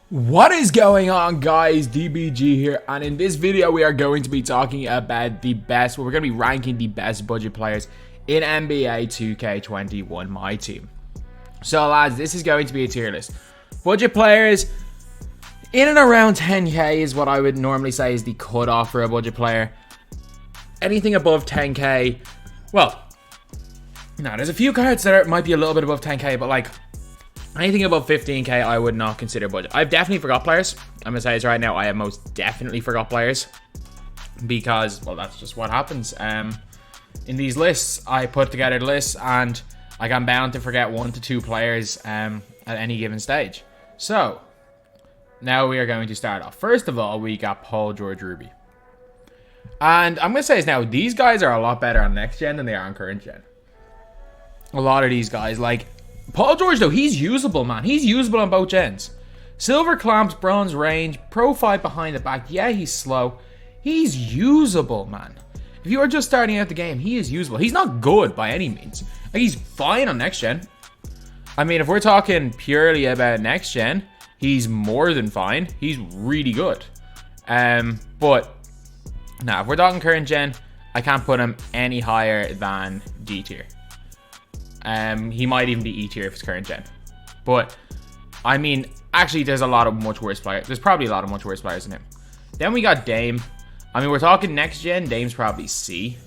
What is going on, guys? DBG here, and in this video we are going to be talking about we're going to be ranking the best budget players in NBA 2K21 MyTEAM. So lads, this is going to be a tier list. Budget players in and around 10k is what I would normally say is the cutoff for a budget player. Anything above 10k, well, no, there's a few cards that might be a little bit above 10k, but like anything above 15k, I would not consider budget. I've definitely forgot players. I'm gonna say this right now. I have most definitely forgot players because, well, that's just what happens. In these lists, I put together the lists, and like I'm bound to forget 1 to 2 players at any given stage. So now we are going to start off. First of all, we got Paul George Rubio, and I'm gonna say this now. These guys are a lot better on next gen than they are on current gen. A lot of these guys, like Paul George, though, he's usable, man. He's usable on both gens. Silver clamps, bronze range, pro 5 behind the back. Yeah, he's slow. He's usable, man. If you are just starting out the game, he is usable. He's not good by any means. Like, he's fine on next gen. I mean, if we're talking purely about next gen, he's more than fine. He's really good. But now, if we're talking current gen, I can't put him any higher than D tier. He might even be E tier if it's current gen. But I mean, actually, there's a lot of much worse players. There's probably a lot of much worse players than him. Then we got Dame. I mean, we're talking next gen. Dame's probably C.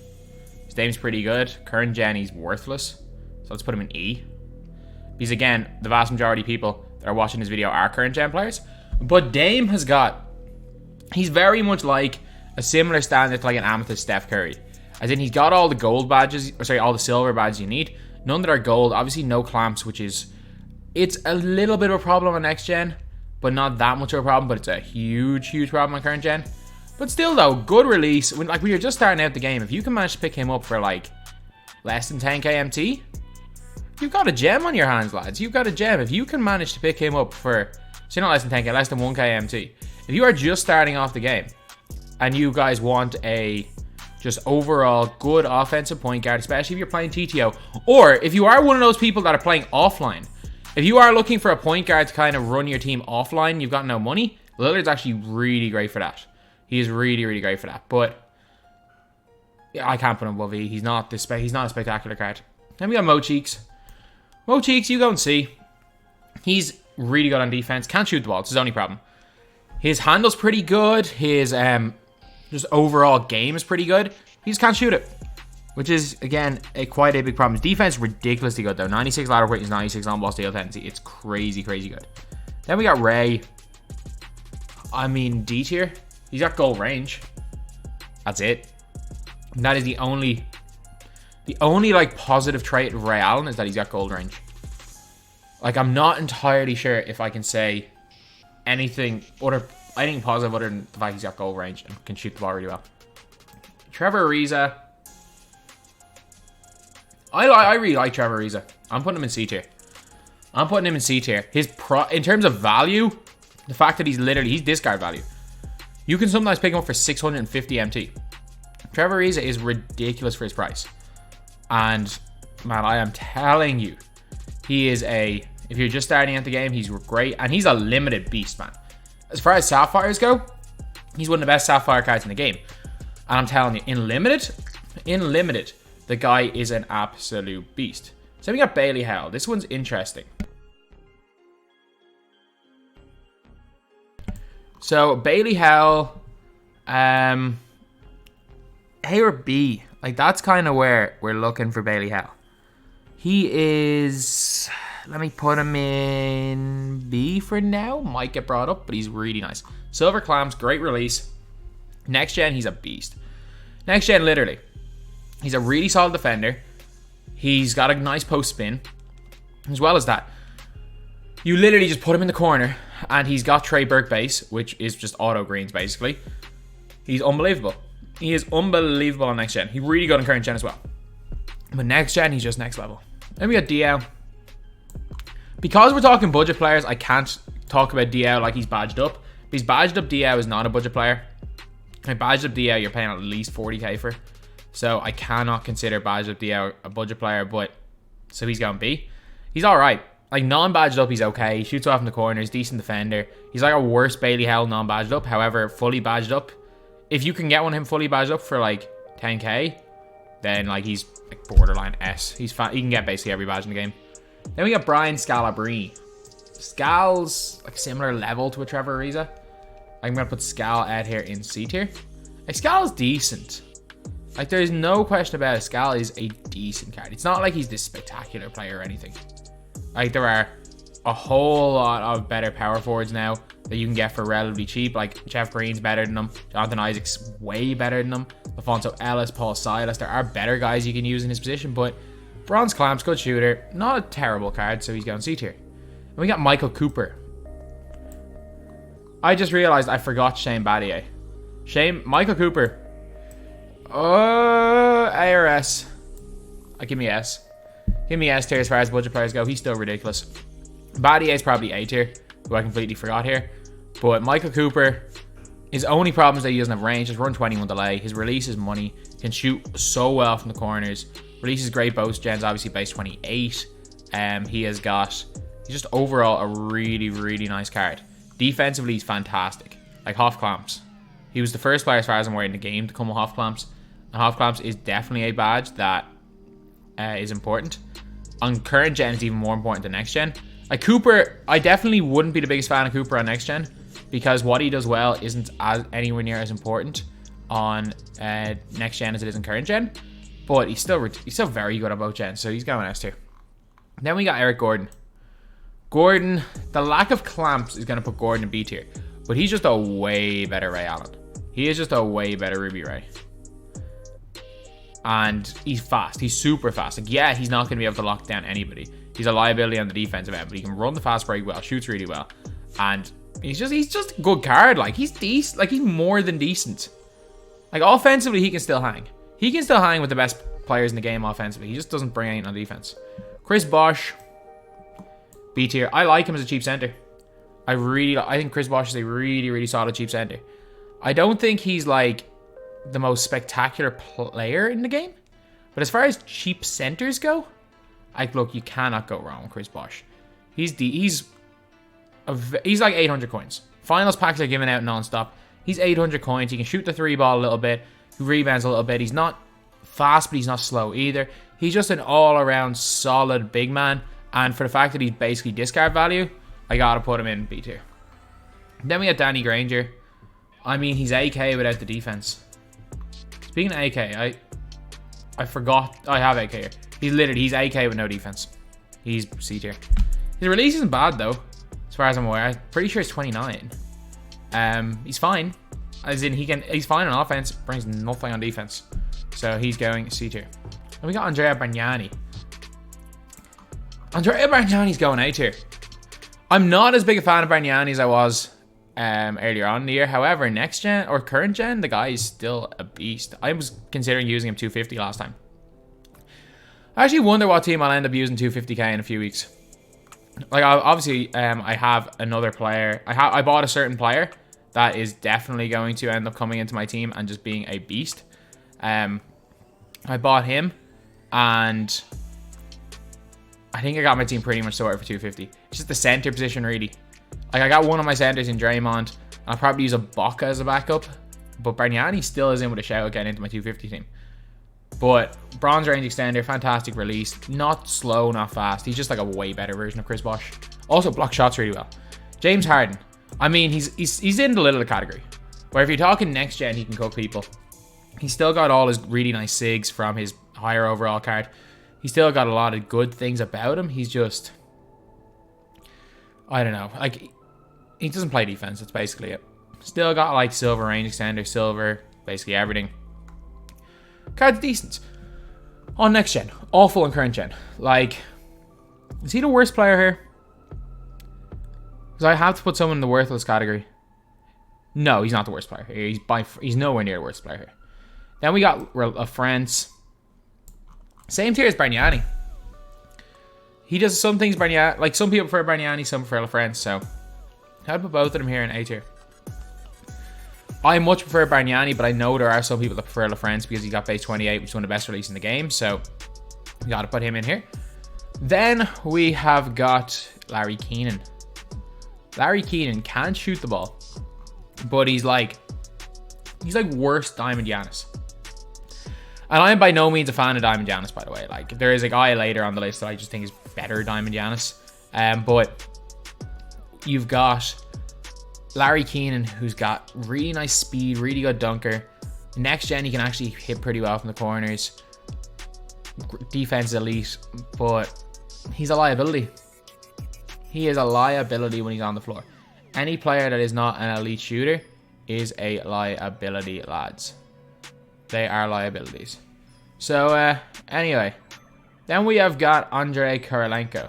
Dame's pretty good. Current gen, he's worthless. So let's put him in E. Because again, the vast majority of people that are watching this video are current gen players. But Dame has got, he's very much like a similar standard to like an Amethyst Steph Curry. As in, he's got all the gold badges, or sorry, all the silver badges you need. None that are gold. Obviously, no clamps, which is, it's a little bit of a problem on next gen, but not that much of a problem. But it's a huge, huge problem on current gen. But still, though, good release. When you're just starting out the game, if you can manage to pick him up for like less than 10k MT, you've got a gem on your hands, lads. You've got a gem. If you can manage to pick him up for, say, not less than 10k, less than 1k MT. If you are just starting off the game and you guys want a just overall good offensive point guard, especially if you're playing TTO, or if you are one of those people that are playing offline. If you are looking for a point guard to kind of run your team offline, you've got no money, Lillard's actually really great for that. He is really, really great for that. But yeah, I can't put him above E. He's not a spectacular card. Then we got Mo Cheeks. Mo Cheeks, you go and see. He's really good on defense. Can't shoot the ball. It's his only problem. His handle's pretty good. His just overall game is pretty good. He just can't shoot it, which is, again, quite a big problem. His defense is ridiculously good, though. 96 lateral quickness, 96 on-ball steal tendency. It's crazy, crazy good. Then we got Ray. I mean, D tier. He's got goal range. That's it. And that is the only like positive trait of Ray Allen is that he's got gold range. Like, I'm not entirely sure if I can say anything positive other than the fact he's got goal range and can shoot the ball really well. Trevor Ariza. I really like Trevor Ariza. I'm putting him in C tier. I'm putting him in C tier. In terms of value, the fact that he's discard value. You can sometimes pick him up for 650 MT. Trevor Ariza is ridiculous for his price. And man, I am telling you, he is if you're just starting at the game, he's great. And he's a limited beast, man. As far as Sapphires go, he's one of the best Sapphire cards in the game. And I'm telling you, in limited, the guy is an absolute beast. So we got Bailey Howell. This one's interesting. So Bailey Howell, A or B, like that's kind of where we're looking for Bailey Howell. He is, let me put him in B for now. Might get brought up, but he's really nice. Silver clamps, great release. Next gen, he's a beast. Next gen, literally, he's a really solid defender. He's got a nice post spin. As well as that, you literally just put him in the corner, and he's got Trey Burke base, which is just auto greens, basically. He's unbelievable. He is unbelievable on next gen. He's really good on current gen as well. But next gen, he's just next level. Then we got DL. Because we're talking budget players, I can't talk about DL like he's badged up. Because badged up DL is not a budget player. And badged up DL, you're paying at least 40k for. So I cannot consider badged up DL a budget player, but so he's going B. He's alright. Like, non-badged up, he's okay. He shoots off in the corners, decent defender. He's like a worse Bailey Howell non-badged up. However, fully badged up, if you can get one of him fully badged up for like 10k, then like he's like borderline S. He's fine. He can get basically every badge in the game. Then we got Brian Scalabrine. Scal's like similar level to a Trevor Ariza. I'm gonna put Scala out here in C tier. Like, Scala's decent. Like, there's no question about it. Scala is a decent card. It's not like he's this spectacular player or anything. Like, there are a whole lot of better power forwards now that you can get for relatively cheap. Like, Jeff Green's better than him. Jonathan Isaac's way better than him. Alfonso Ellis, Paul Silas. There are better guys you can use in his position, but Bronze Clamps, good shooter. Not a terrible card, so he's going C tier. And we got Michael Cooper. I just realized I forgot Shane Battier. Michael Cooper. A or S? Give me S. Give me S tier as far as budget players go. He's still ridiculous. Battier is probably A tier, who I completely forgot here. But Michael Cooper, his only problem is that he doesn't have range. Just run 21 delay. His release is money. Can shoot so well from the corners. Release is great. Both gens obviously base 28. He's just overall a really, really nice card. Defensively, he's fantastic. Like Hoff Clamps. He was the first player, as far as I'm aware, in the game to come with Hoff Clamps. And Hoff Clamps is definitely a badge that is important. On current gen, it's even more important than next gen. Like Cooper, I definitely wouldn't be the biggest fan of Cooper on next gen, because what he does well isn't anywhere near as important on next gen as it is in current gen. But he's still very good on both gens, so he's going S tier. Then we got Eric Gordon. Gordon, the lack of clamps is going to put Gordon in B tier, but he's just a way better Ray Allen. He is just a way better Ruby Ray. And he's fast. He's super fast. Like, yeah, he's not going to be able to lock down anybody. He's a liability on the defensive end, but he can run the fast break well, shoots really well. And he's just a good card. Like, he's decent. Like, he's more than decent. Like, offensively, he can still hang. He can still hang with the best players in the game offensively. He just doesn't bring anything on defense. Chris Bosh, B tier. I like him as a cheap center. I think Chris Bosh is a really, really solid cheap center. I don't think he's like the most spectacular player in the game, but as far as cheap centers go, look, you cannot go wrong with Chris Bosh. He's like 800 coins. Finals packs are given out non-stop. He's 800 coins. He can shoot the 3-ball a little bit. He rebounds a little bit. He's not fast, but he's not slow either. He's just an all-around solid big man. And for the fact that he's basically discard value, I gotta put him in B tier. Then we got Danny Granger. I mean, he's AK without the defense. Speaking of AK, I forgot I have AK here. He's AK with no defense. He's C tier. His release isn't bad though, as far as I'm aware. I'm pretty sure it's 29. He's fine. As in, he's fine on offense, brings nothing on defense. So he's going C tier. And we got Andrea Bargnani. Andrea Bargnani's going A tier. I'm not as big a fan of Bargnani as I was earlier on in the year. However, next gen or current gen, the guy is still a beast. I was considering using him 250 last time. I actually wonder what team I'll end up using 250k in a few weeks. Like, obviously, I have another player. I bought a certain player that is definitely going to end up coming into my team and just being a beast. I bought him, and I think I got my team pretty much sorted for 250. It's just the center position, really. Like, I got one of my centers in Draymond. I'll probably use a Baca as a backup, but Bargnani still is in with a shout getting into my 250 team. But bronze range extender, fantastic release. Not slow, not fast. He's just like a way better version of Chris Bosh. Also block shots really well. James Harden. I mean, he's in the little category, where if you're talking next gen, he can cook people. He's still got all his really nice sigs from his higher overall card. He's still got a lot of good things about him. He's just, I don't know. Like, he doesn't play defense. That's basically it. Still got like silver range extender, silver, basically everything. Card's decent. On next gen, awful on current gen. Like, is he the worst player here? Because I have to put someone in the worthless category. No, he's not the worst player here. He's nowhere near the worst player here. Then we got a France. Same tier as Bargnani. He does some things Bargnani, like some people prefer Bargnani, some prefer LaFrance, so I'd put both of them here in A tier. I much prefer Bargnani, but I know there are some people that prefer LaFrance because he got base 28, which is one of the best releases in the game, so we gotta put him in here. Then we have got Larry Keenan. Larry Keenan can shoot the ball, but he's like worse Diamond Giannis. And I'm by no means a fan of Diamond Giannis, by the way. Like, there is a guy later on the list that I just think is better Diamond Giannis. But you've got Larry Keenan, who's got really nice speed, really good dunker. Next gen, he can actually hit pretty well from the corners. Defense is elite, but he's a liability. He is a liability when he's on the floor. Any player that is not an elite shooter is a liability, lads. They are liabilities. So, anyway. Then we have got Andrei Kirilenko.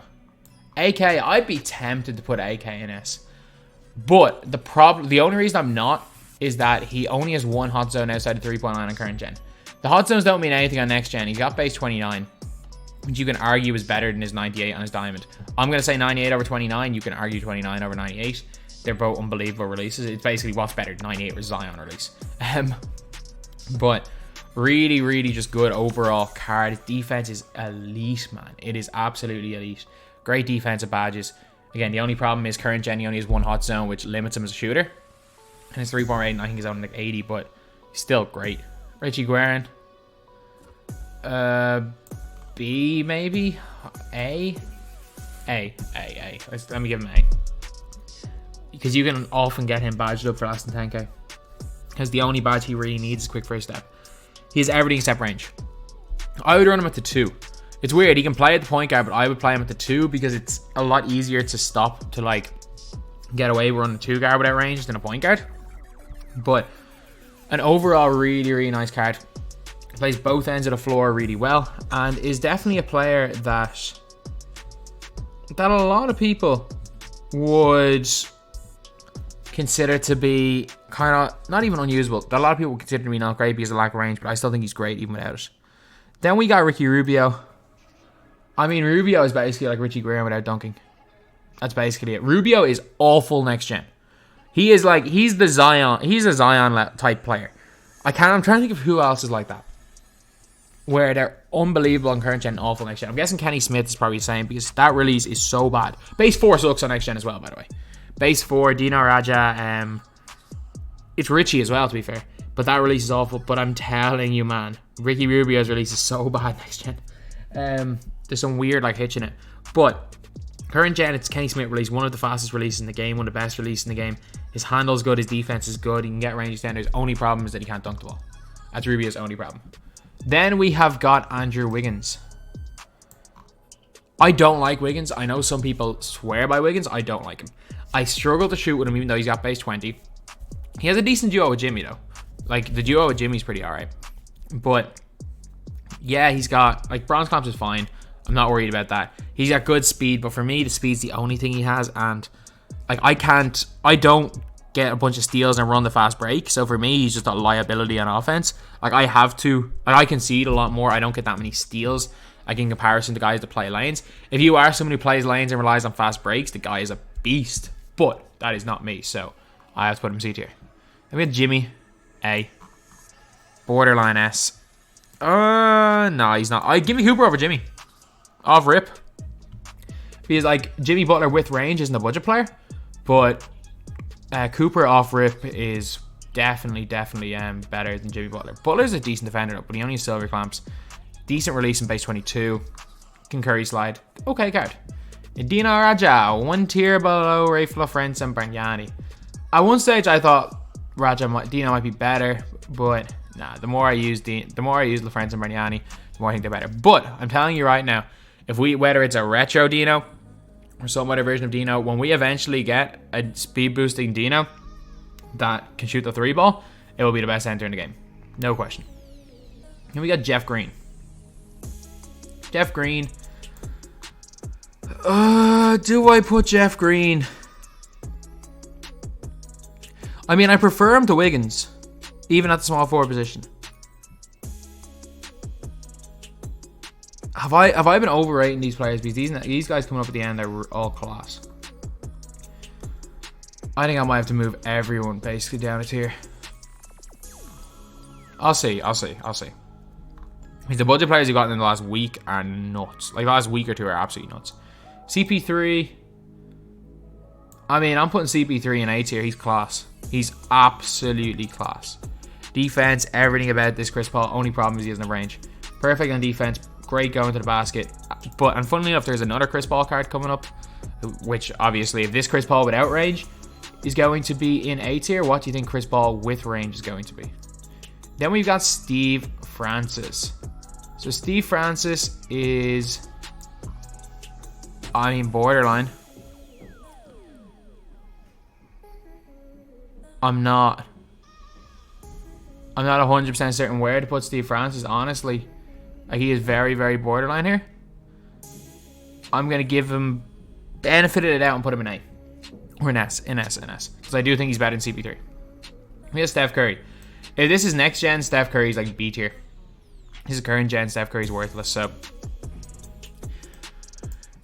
AK, I'd be tempted to put AK in S. But the only reason I'm not is that he only has one hot zone outside of 3.9 on current gen. The hot zones don't mean anything on next gen. He's got base 29, which you can argue is better than his 98 on his diamond. I'm going to say 98 over 29. You can argue 29 over 98. They're both unbelievable releases. It's basically what's better, 98 or Zion release. But really, really just good overall card. Defense is elite, man. It is absolutely elite. Great defensive badges. Again, the only problem is current gen, he only has one hot zone, which limits him as a shooter. And his 3-point rating, I think, is only like 80, but he's still great. Richie Guerin. B, maybe? A. Let me give him A. Because you can often get him badged up for less than 10k. Because the only badge he really needs is quick first step. He has everything except range. I would run him at the 2. It's weird, he can play at the point guard, but I would play him at the 2 because it's a lot easier to stop, to like get away with running the 2 guard without range than a point guard. But an overall really, really nice card. Plays both ends of the floor really well, and is definitely a player that a lot of people would consider to be kind of not even unusable. That a lot of people would consider to be not great because of lack of range, but I still think he's great even without it. Then we got Ricky Rubio. I mean, Rubio is basically like Richie Guerin without dunking. That's basically it. Rubio is awful next gen. He's a Zion type player. I'm trying to think of who else is like that, where they're unbelievable on current gen and awful next gen. I'm guessing Kenny Smith is probably the same because that release is so bad. Base 4 sucks on next gen as well, by the way. Base 4, Dino Raja, it's Richie as well, to be fair. But that release is awful. But I'm telling you, man, Ricky Rubio's release is so bad next gen. There's some weird like hitch in it. But current gen, it's Kenny Smith release, one of the fastest releases in the game, one of the best releases in the game. His handle's good, his defense is good, he can get range extenders. Only problem is that he can't dunk the ball. That's Rubio's only problem. Then we have got Andrew Wiggins. I don't like Wiggins. I know some people swear by Wiggins. I don't like him. I struggle to shoot with him even though he's got base 20. He has a decent duo with Jimmy though. Like, the duo with Jimmy's pretty alright. But yeah, he's got, like, bronze clamps is fine. I'm not worried about that. He's got good speed, but for me, the speed's the only thing he has. And like, I don't get a bunch of steals and run the fast break. So for me, he's just a liability on offense. Like, I have to, like, I concede a lot more. I don't get that many steals, like, in comparison to guys that play lanes. If you are someone who plays lanes and relies on fast breaks, the guy is a beast. But that is not me, so I have to put him C tier. Then we have Jimmy, A. Borderline S. No, he's not. I'd give me Hooper over Jimmy. Off rip. Because, like, Jimmy Butler with range isn't a budget player, but Cooper off rip is definitely better than Jimmy Butler. Butler's a decent defender, but he only has silver clamps. Decent release in base 22. Can Curry slide. Okay card. Dino Raja, one tier below Rafe LaFrance and Bargnani. At one stage, I thought Dino might be better, but nah. The more I use LaFrance and Bargnani, the more I think they're better. But I'm telling you right now, whether it's a retro Dino or some other version of Dino, when we eventually get a speed boosting Dino that can shoot the 3 ball, it will be the best center in the game, no question. Then we got Jeff Green. Jeff Green. Do I put Jeff Green? I mean, I prefer him to Wiggins, even at the small forward position. Have I been overrating these players? Because these guys coming up at the end are all class. I think I might have to move everyone basically down a tier. I'll see. Because the budget players you got in the last week are nuts. Like, the last week or two are absolutely nuts. CP3. I mean, I'm putting CP3 in A tier. He's class. He's absolutely class. Defense, everything about this Chris Paul. Only problem is he doesn't have range. Perfect on defense. Great going to the basket. But, and funnily enough, there's another Chris Paul card coming up. Which, obviously, if this Chris Paul without range is going to be in A tier, what do you think Chris Paul with range is going to be? Then we've got Steve Francis. So Steve Francis is, I mean, borderline. I'm not 100% certain where to put Steve Francis, honestly. He is very, very borderline here. I'm going to give him benefit of the doubt and put him in A. Or in S. Because I do think he's better than CP3. We have Steph Curry. If this is next gen, Steph Curry's like B tier. This is current gen, Steph Curry's worthless. So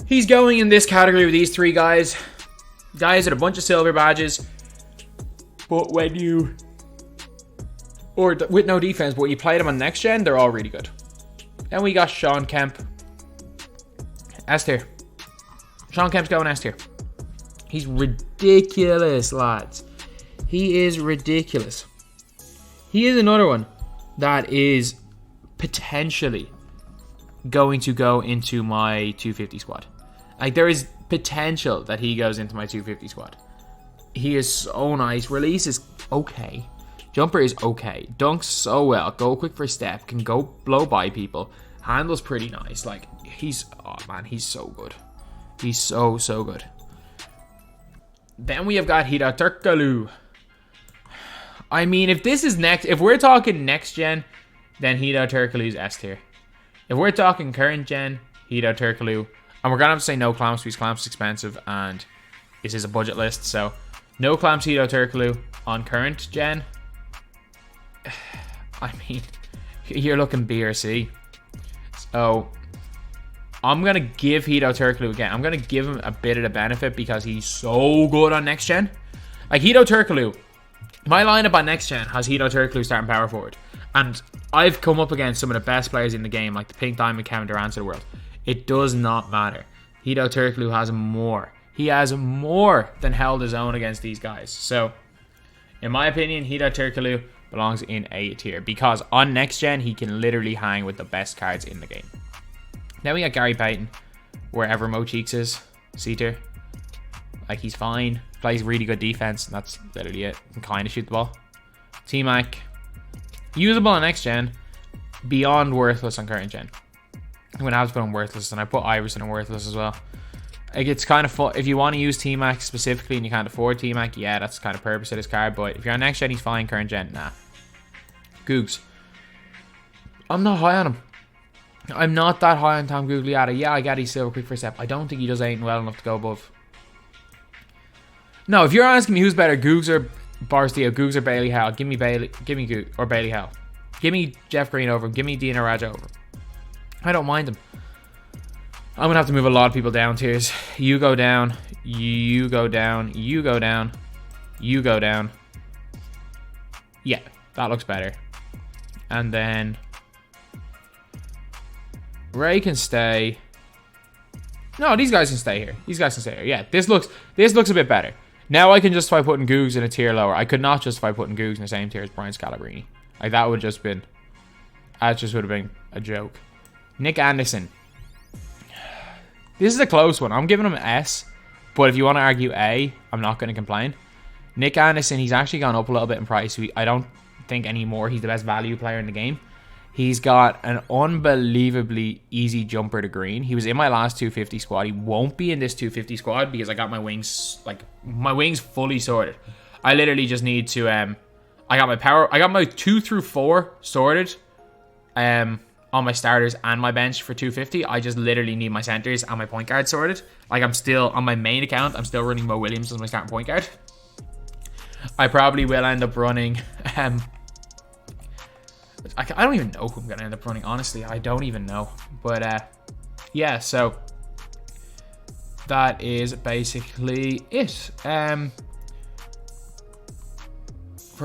he's going in this category with these three guys. Guys with a bunch of silver badges. But when you... Or with no defense, but when you play them on next gen, they're all really good. Then we got Sean Kemp. S tier. Sean Kemp's going S tier. He's ridiculous, lads. He is ridiculous. He is another one that is potentially going to go into my 250 squad. Like, there is potential that he goes into my 250 squad. He is so nice. Release is okay. Jumper is okay. Dunks so well. Go quick for step. Can go blow by people. Handles pretty nice. Like, he's... Oh, man. He's so good. He's so, so good. Then we have got Hida Turkoglu. I mean, if this is next... If we're talking next gen, then Hida Turkoglu's S tier. If we're talking current gen, Hida Turkoglu... And we're going to have to say no clamps because clamps is expensive and this is a budget list. So, no clamps Hida Turkoglu on current gen. I mean, you're looking B or C. So, I'm going to give Hida Turkoglu again. I'm going to give him a bit of the benefit because he's so good on next gen. Like, Hida Turkoglu, my lineup on next gen has Hida Turkoglu starting power forward. And I've come up against some of the best players in the game, like the Pink Diamond Kevin Durant of the world. It does not matter. Hida Turkoglu has more. He has more than held his own against these guys. So, in my opinion, Hida Turkoglu belongs in A tier because on next gen, he can literally hang with the best cards in the game. Then we got Gary Payton, wherever Mo Cheeks is, C tier. Like, he's fine. Plays really good defense, and that's literally it. Can kind of shoot the ball. T-Mac, usable on next gen, beyond worthless on current gen. I'm going to have to put him worthless, and I put Iverson in worthless as well. Like, it's kind of fun. If you want to use T-Mac specifically and you can't afford T-Mac, yeah, that's kind of purpose of this card. But if you're on next gen, he's fine. Current gen, nah. Googs. I'm not high on him. I'm not that high on Tom Gugliotta. Yeah, I get he's silver quick first step. I don't think he does anything well enough to go above. No, if you're asking me who's better, Googs or Barstio, Googs or Bailey Howell, give me Bailey, give me Goog or Bailey Howell. Give me Jeff Green over him. Give me Dina Raja over him. I don't mind him. I'm going to have to move a lot of people down tiers. You go down. You go down. You go down. You go down. Yeah, that looks better. And then Ray can stay. No, these guys can stay here. These guys can stay here. Yeah, this looks a bit better. Now I can justify putting Googs in a tier lower. I could not justify putting Googs in the same tier as Brian Scalabrine. Like, that would just been... That just would have been a joke. Nick Anderson. This is a close one. I'm giving him an S. But if you want to argue A, I'm not going to complain. Nick Anderson, he's actually gone up a little bit in price. I don't think anymore he's the best value player in the game. He's got an unbelievably easy jumper to green. He was in my last 250 squad. He won't be in this 250 squad because I got my wings, like, my wings fully sorted. I literally just need to, I got my 2 through 4 sorted, on my starters and my bench for 250. I just literally need my centers and my point guard sorted. Like, I'm still, on my main account, I'm still running Mo Williams as my starting point guard. I probably will end up running, I don't even know who I'm going to end up running, honestly. I don't even know. But, yeah, so that is basically it for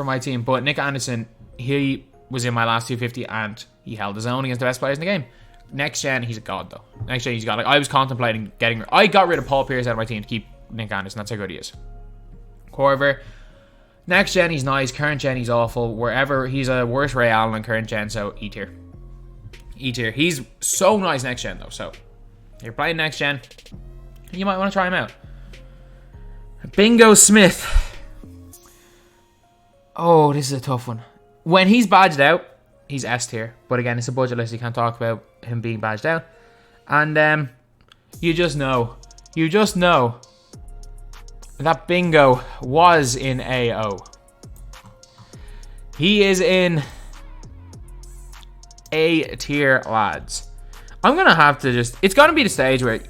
my team. But Nick Anderson, he was in my last 250 and he held his own against the best players in the game. Next gen, he's a god though. Next gen, he's a god. Like, I was contemplating I got rid of Paul Pierce out of my team to keep Nick Anderson. That's how good he is. Corver. Next gen, he's nice. Current gen, he's awful. Wherever, he's a worse Ray Allen than current gen, so E tier. E tier. He's so nice next gen though. So if you're playing next gen, you might want to try him out. Bingo Smith. Oh, this is a tough one. When he's badged out, he's S tier. But again, it's a budget list. You can't talk about him being badged out. And you just know that Bingo was in AO. He is in A tier, lads. I'm going to have to just... It's going to be the stage where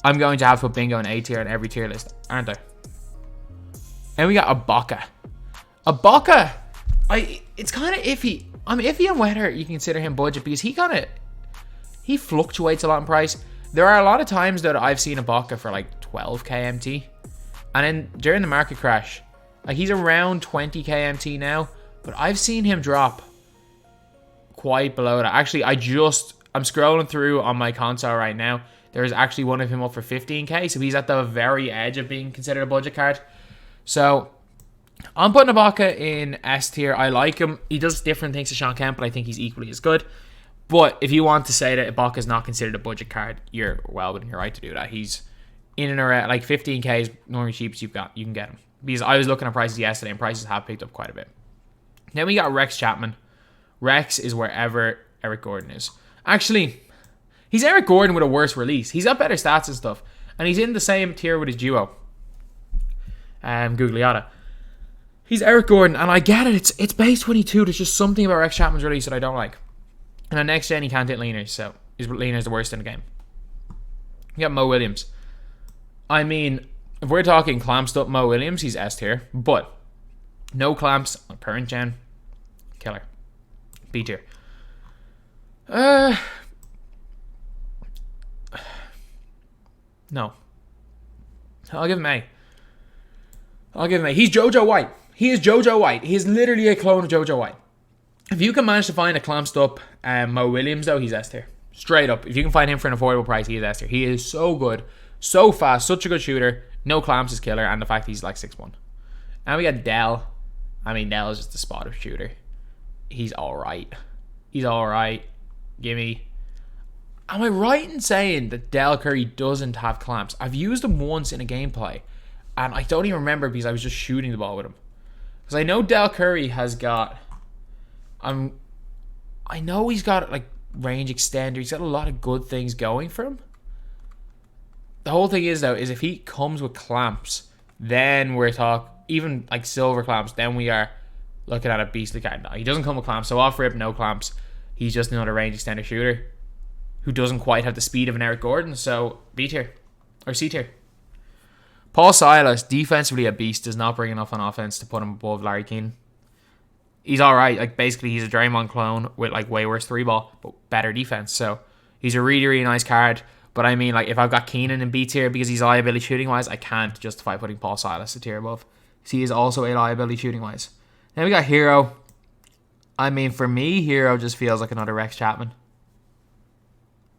I'm going to have to put Bingo in A tier on every tier list, aren't I? And we got Ibaka. Ibaka, it's kind of iffy. I'm iffy on whether you consider him budget because he fluctuates a lot in price. There are a lot of times that I've seen Ibaka for like 12k MT. And then during the market crash, like he's around 20k MT now, but I've seen him drop quite below that. Actually, I'm scrolling through on my console right now. There's actually one of him up for 15k, so he's at the very edge of being considered a budget card. So I'm putting Ibaka in S tier. I like him. He does different things to Sean Kemp, but I think he's equally as good. But if you want to say that Ibaka is not considered a budget card, you're well within your right to do that. He's in and around like 15k is normally cheapest you can get him. Because I was looking at prices yesterday and prices have picked up quite a bit. Then we got Rex Chapman. Rex is wherever Eric Gordon is. Actually, he's Eric Gordon with a worse release. He's got better stats and stuff. And he's in the same tier with his duo. Gugliotta. He's Eric Gordon, and I get it. It's base 22. There's just something about Rex Chapman's release that I don't like. And on next gen, he can't hit leaners, so his leaner is the worst in the game. You got Mo Williams. I mean, if we're talking clamped up Mo Williams, he's S tier. But no clamps on current gen, killer. B tier. No. I'll give him A. He's JoJo White. He is JoJo White. He is literally a clone of JoJo White. If you can manage to find a clamped up Mo Williams, though, he's S tier. Straight up. If you can find him for an affordable price, he is S tier. He is so good. So fast. Such a good shooter. No clamps is killer. And the fact he's like 6'1". And we got Dell. I mean, Dell is just a spot of shooter. He's alright. Gimme. Am I right in saying that Del Curry doesn't have clamps? I've used him once in a gameplay. And I don't even remember because I was just shooting the ball with him. Because I know Del Curry has got... I know he's got like range extender. He's got a lot of good things going for him. The whole thing is though, is if he comes with clamps, then we're talking, even like silver clamps, then we are looking at a beastly card. No, he doesn't come with clamps, so off rip, no clamps. He's just another range extender shooter who doesn't quite have the speed of an Eric Gordon, so B tier. Or C tier. Paul Silas, defensively a beast, does not bring enough on offense to put him above Larry Keenan. He's alright, like basically he's a Draymond clone with like way worse 3-ball, but better defense, so he's a really, really nice card. But I mean, like, if I've got Keenan in B tier because he's liability shooting-wise, I can't justify putting Paul Silas a tier above. Because he is also a liability shooting-wise. Then we got Hero. I mean, for me, Hero just feels like another Rex Chapman.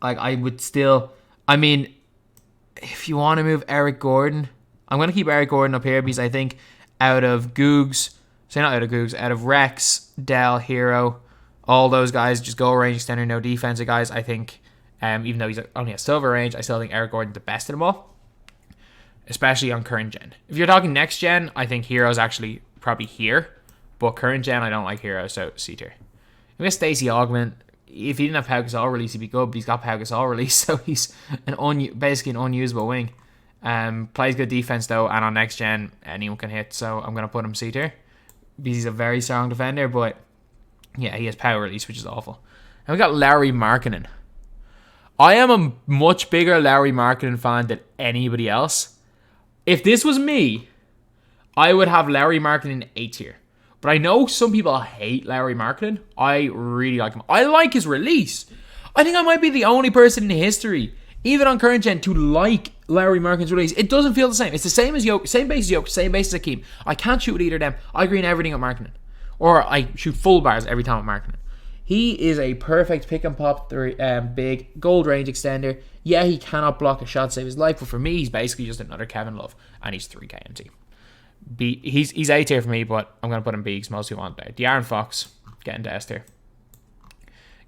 Like, I would still... I mean, if you want to move Eric Gordon... I'm going to keep Eric Gordon up here because I think out of Googs... Say not out of Googs. Out of Rex, Dell, Hero, all those guys, just go range extender, no defensive guys, I think... even though he's only a silver range, I still think Eric Gordon's the best of them all. Especially on current gen. If you're talking next gen, I think Hero's actually probably here. But current gen, I don't like Hero, so C tier. We got Stacey Augment. If he didn't have Pau Gasol release, he'd be good, but he's got Pau Gasol release, so he's basically an unusable wing. Plays good defense though, and on next gen, anyone can hit, so I'm going to put him C tier. Because he's a very strong defender, but yeah, he has power release, which is awful. And we got Larry Markkinen. I am a much bigger Larry Markkinen fan than anybody else. If this was me, I would have Larry Markkinen A tier. But I know some people hate Larry Markkinen. I really like him. I like his release. I think I might be the only person in history, even on current gen, to like Larry Markkinen's release. It doesn't feel the same. It's the same as Yoke, same base as Yoke, same base as Akeem. I can't shoot with either of them. I agree on everything with Markkinen. Or I shoot full bars every time I'm marking it. He is a perfect pick and pop big gold range extender. Yeah, he cannot block a shot to save his life, but for me, he's basically just another Kevin Love, and he's 3 KMT. B, he's A tier for me, but I'm going to put him B because most people want there. De'Aaron Fox, get into S tier.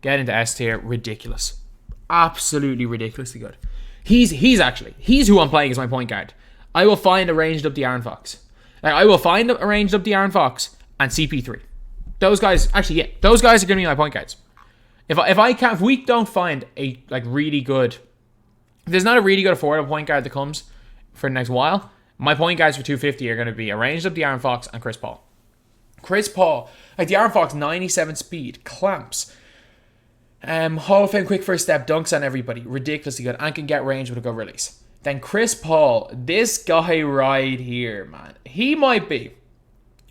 Get into S tier, ridiculous. Absolutely ridiculously good. He's who I'm playing as my point guard. I will find a ranged up De'Aaron Fox. I will find a ranged up De'Aaron Fox and CP3. Those guys, actually, yeah, those guys are going to be my point guards. If we don't find a really good, if there's not a really good affordable point guard that comes for the next while, my point guards for 250 are going to be arranged up De'Aaron Fox and Chris Paul. Chris Paul, De'Aaron Fox, 97 speed, clamps, Hall of Fame quick first step, dunks on everybody, ridiculously good, and can get range with a good release. Then Chris Paul, this guy right here, man, he might be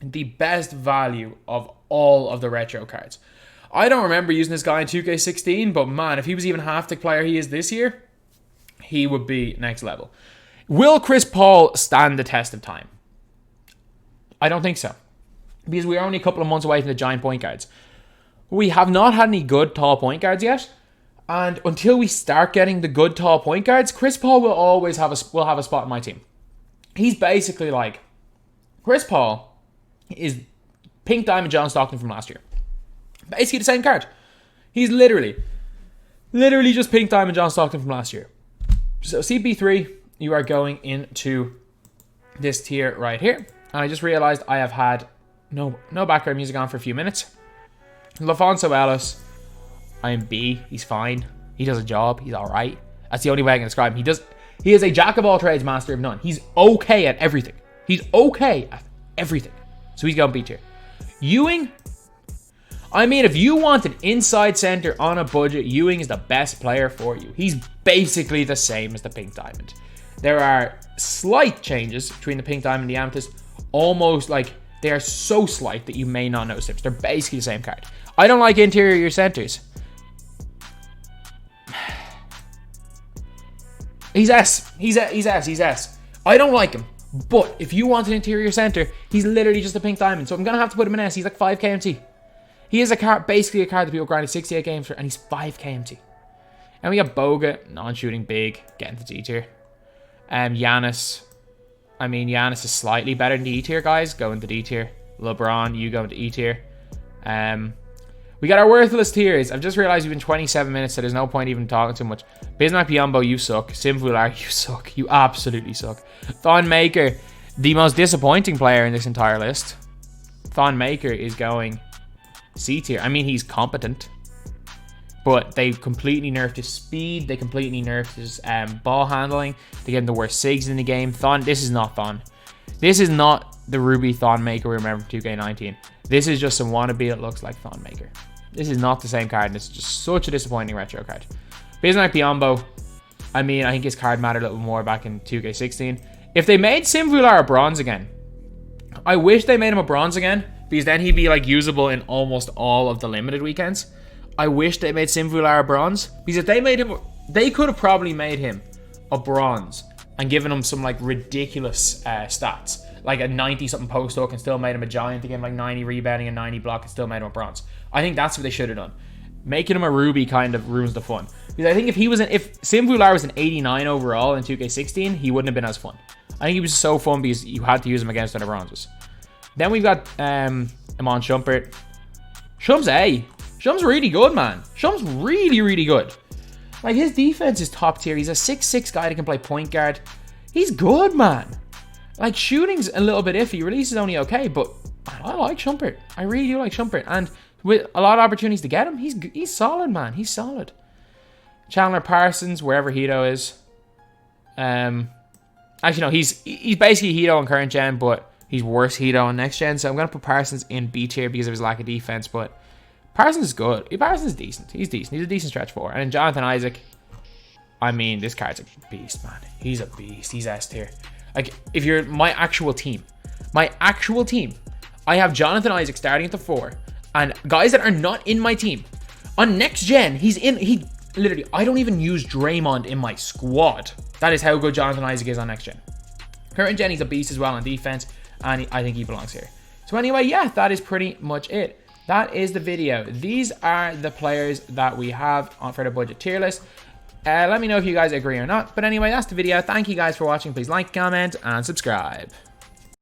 the best value of all of the retro cards. I don't remember using this guy in 2K16, but man, if he was even half the player he is this year, he would be next level. Will Chris Paul stand the test of time? I don't think so. Because we're only a couple of months away from the giant point guards. We have not had any good tall point guards yet. And until we start getting the good tall point guards, Chris Paul will always have a spot in my team. He's basically like, Chris Paul is Pink Diamond John Stockton from last year. Basically the same card. He's literally just Pink Diamond John Stockton from last year. So CP3, you are going into this tier right here. And I just realized I have had no background music on for a few minutes. LaFonso Ellis, I am B. He's fine. He does a job. He's alright. That's the only way I can describe him. He is a jack of all trades, master of none. He's okay at everything. So he's going B tier. Ewing, I mean, if you want an inside center on a budget, Ewing is the best player for you. He's basically the same as the Pink Diamond. There are slight changes between the Pink Diamond and the Amethyst. Almost like they are so slight that you may not notice it. They're basically the same card. I don't like interior centers. He's S. He's S. I don't like him. But if you want an interior center, he's literally just a Pink Diamond. So I'm going to have to put him in S. He's like 5 KMT. He is basically a card that people grinded 68 games for, and he's 5 KMT. And we got Boga, non-shooting big, getting to D tier. Giannis. I mean, Giannis is slightly better than the E tier guys. Going to D tier. LeBron, you going to E tier. We got our worthless tiers. I've just realized we've been 27 minutes, so there's no point even talking too much. Bismack Biyombo, you suck. Simvular, you suck. You absolutely suck. Thon Maker, the most disappointing player in this entire list. Thon Maker is going C tier. I mean, he's competent, but they completely nerfed his speed. They completely nerfed his ball handling. They gave him the worst SIGs in the game. Thon, this is not Thon. This is not the Ruby Thon Maker we remember from 2K19. This is just some wannabe that looks like Thon Maker. This is not the same card, and it's just such a disappointing retro card. Bismack Biyombo, I mean, I think his card mattered a little more back in 2K16. If they made Simvular a bronze again, I wish they made him a bronze again, because then he'd be like usable in almost all of the limited weekends. I wish they made Simvular a bronze, because if they made him, they could have probably made him a bronze and given him some like ridiculous stats, like a 90 something post hook, and still made him a giant to give him like 90 rebounding and 90 block, and still made him a bronze. I think that's what they should have done. Making him a Ruby kind of ruins the fun, because I think if Simvular was an 89 overall in 2K16, he wouldn't have been as fun. I think he was so fun because you had to use him against other bronzes. Then we've got Iman Shumpert. Shum's A. Shum's really good, man. Shum's really, really good. Like, his defense is top tier. He's a 6'6 guy that can play point guard. He's good, man. Like, shooting's a little bit iffy. Release is only okay, but I like Shumpert. I really do like Shumpert. And with a lot of opportunities to get him, he's solid, man. He's solid. Chandler Parsons, wherever Hito is. Actually, no, he's basically Hito on current gen, but he's worse Hito on next gen. So I'm going to put Parsons in B tier because of his lack of defense, but Parsons is good. Parsons is decent. He's decent. He's a decent stretch forward. And then Jonathan Isaac, I mean, this card's a beast, man. He's a beast. He's S tier. Like, if you're my actual team, I have Jonathan Isaac starting at the 4, and guys that are not in my team. On next gen, he literally, I don't even use Draymond in my squad. That is how good Jonathan Isaac is on next gen. Current gen, he's a beast as well on defense, and I think he belongs here. So anyway, yeah, that is pretty much it. That is the video. These are the players that we have for the budget tier list. Let me know if you guys agree or not. But anyway, that's the video. Thank you guys for watching. Please like, comment, and subscribe.